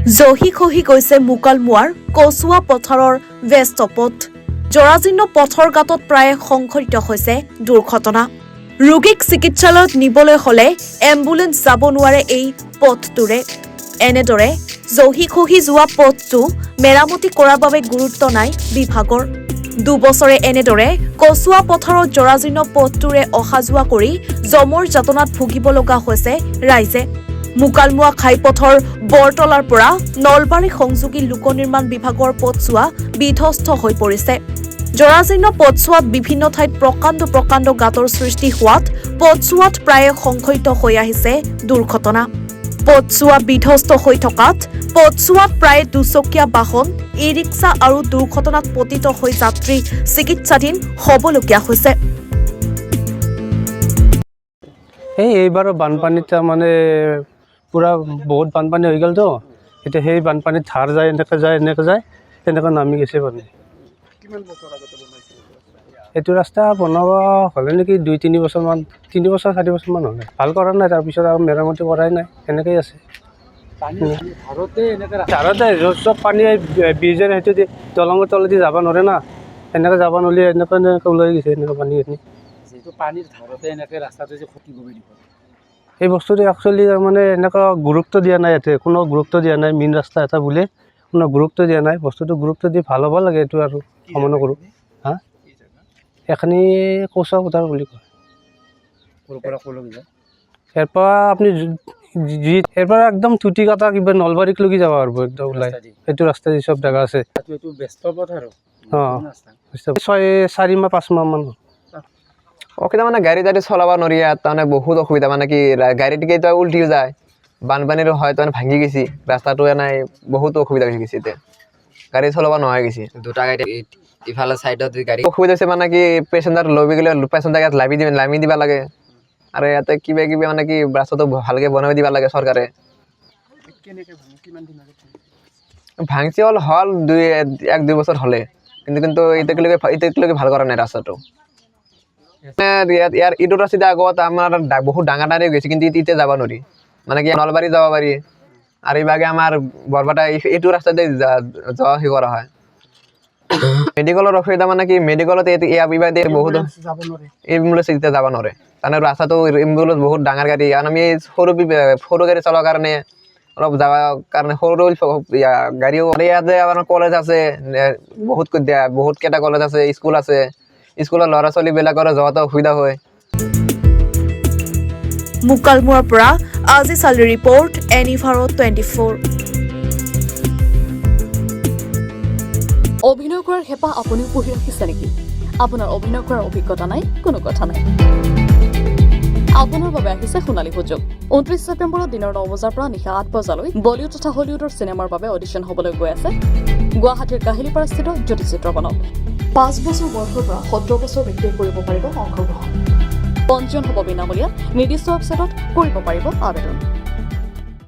জহি খহি গৈছে মুকালমুৱাৰ কচুৱা পথাৰৰ ব্যস্ত পথ জৰাজীৰ্ণ পথৰ গাঁতত প্ৰায় সংঘটিত হৈছে দুৰ্ঘটনা ৰোগীক চিকিৎসালয়ত নিবলৈ হলে এম্বুলেন্স যাব নোৱাৰে এই পথটোৰে এনেদৰে জহি খহি যোৱা পথটো মেৰামতি কৰাৰ বাবে গুৰুত্ব নাই বিভাগৰ দুবছৰে এনেদৰে কচুৱা পথাৰৰ জৰাজীৰ্ণ পথটোৰে অহা যোৱা কৰি জমৰ যাতনাত ভুগিব লগা হৈছে ৰাইজে মুকালমুৱা ঘাইপথৰ বৰতলাৰ পৰা নলবাৰী সংযোগী লোক নিৰ্মাণ বিভাগৰ পথছোৱা বিধ্বস্ত হৈ পৰিছে জৰাজীৰ্ণ পথছোৱাত বিভিন্ন ঠাইত প্ৰকাণ্ড গাঁতৰ সৃষ্টি হোৱাত পথছোৱাত প্ৰায় সংঘটিত হৈ আহিছে দুৰ্ঘটনা পথছোৱা বিধ্বস্ত হৈ থকাত পথছোৱাত প্ৰায় দুচকীয়া বাহন ই ৰিক্সা আৰু দুৰ্ঘটনাত পতিত হৈ যাত্ৰী চিকিৎসাধীন হ'বলগীয়া হৈছে এইবাৰ বানপানীত মানে পুৰা বহুত বানপানী হৈ গ'লতো এতিয়া সেই বানপানীত ধাৰ যায় এনেকৈ তেনেকৈ নামি গৈছে পানী এইটো ৰাস্তা বনাব হ'লে নেকি 2-3 বছৰমান 3 বছৰ 4 বছৰমান হ'লে ভাল কৰা নাই তাৰপিছত আৰু মেৰামতি কৰাই নাই এনেকৈয়ে আছে ধাৰতে চব পানী ব্ৰিজৰ সেইটো দলঙৰ তলেদি যাব নোৱাৰে না এনেকৈ যাব নোৱাৰি এনেকৈ ওলাই গৈছে এনেকৈ পানী পানীৰ ধাৰতে এনেকৈ ৰাস্তাটো যে ক্ষতি কৰি দিব এই বস্তুটো একচুৱেলি মানে এনেকুৱা গুৰুত্ব দিয়া নাই ইয়াতে কোনো গুৰুত্ব দিয়া নাই মেইন ৰাস্তা এটা বুলি কোনো গুৰুত্ব দিয়া নাই বস্তুটো গুৰুত্ব দি ভাল হ'ব লাগে এইটো আৰু কামনা কৰোঁ হা এখানি কচুৱা পথাৰ বুলি কয় ইয়াৰ পৰা আপুনি ইয়াৰ পৰা একদম টুটি কাটা কিবা নলবাৰীক লগি যাব পাৰিব একদম ওলাই এইটো ৰাস্তা দি চব জেগা আছে অঁ 4 মাহ 5 মাহ মান অসুবিধা মানে গাড়ী চলাব নোৱাৰি তাৰমানে বহুত অসুবিধা মানে কি গাড়ী টিকেট উল্টিও যায় বানপানীৰ হয় তাৰমানে ভাঙি গৈছে ৰাস্তাটো নাই বহুত অসুবিধা হৈ গৈছে এতিয়া গাড়ী চলাব নোৱাৰা গৈছে দুটা গাড়ী ইফালে চাইডত গাড়ী অসুবিধা হৈছে মানে কি পেচেঞ্জাৰ লৈ গ'লে পেচেঞ্জাৰ ইয়াত লামি দিব লাগে আৰু ইয়াতে কিবা মানে কি ৰাস্তাটো ভালকৈ বনাই দিব লাগে চৰকাৰে ভাঙিছে হ'ল 1-2 বছৰ হ'লে কিন্তু এতিয়ালৈকে ভাল কৰা নাই ৰাস্তাটো ইয়াৰ ইটো ৰাস্তা আগত আমাৰ বহুত ডাঙৰ গৈছে কিন্তু এতিয়া যাব নোৱাৰি মানে কি নলবাৰী যাব পাৰি আৰু এইভাগে আমাৰ বৰপেটা এইটো ৰাস্তাতে যোৱা সেই কৰা হয় মেডিকেলৰ অসুবিধা মানে কি মেডিকেলত বহুত এম্বুলেন্স এতিয়া যাব নোৱাৰে তাৰমানে ৰাস্তাটো এম্বুলেন্স বহুত ডাঙৰ গাড়ী কাৰণ আমি সৰু গাড়ী চলোৱাৰ কাৰণে অলপ যাবৰ কাৰণে সৰু গাড়ীও ইয়াতে আমাৰ কলেজ আছে বহুতকেইটা কলেজ আছে স্কুল আছে স্কুলৰ ল'ৰা ছোৱালীবিলাকৰ যোৱাটো অসুবিধা হয় মুকালমুৱাৰ পৰা আজি চালি ৰিপৰ্ট এনিভাৰো 24 অভিনয় কৰাৰ হেঁপাহ আপুনিও পুহি ৰাখিছে নেকি আপোনাৰ অভিনয় কৰাৰ অভিজ্ঞতা নাই কোনো কথা নাই আপোনাৰ বাবে আহিছে সোণালী সুযোগ 29 ছেপ্টেম্বৰত দিনৰ 9 বজাৰ পৰা নিশা 8 বজালৈ বলিউড তথা হলিউডৰ চিনেমাৰ বাবে অডিশ্যন হ'বলৈ গৈ আছে গুৱাহাটীৰ কাহিলীপাৰাস্থিত জ্যোতি চিত্ৰবনত 5 বছৰ বয়সৰ পৰা 17 বছৰ ব্যক্তিয়ে কৰিব পাৰিব অংশগ্ৰহণ পঞ্জীয়ন হ'ব বিনামূলীয়া নিৰ্দিষ্ট ৱেবছাইটত কৰিব পাৰিব আবেদন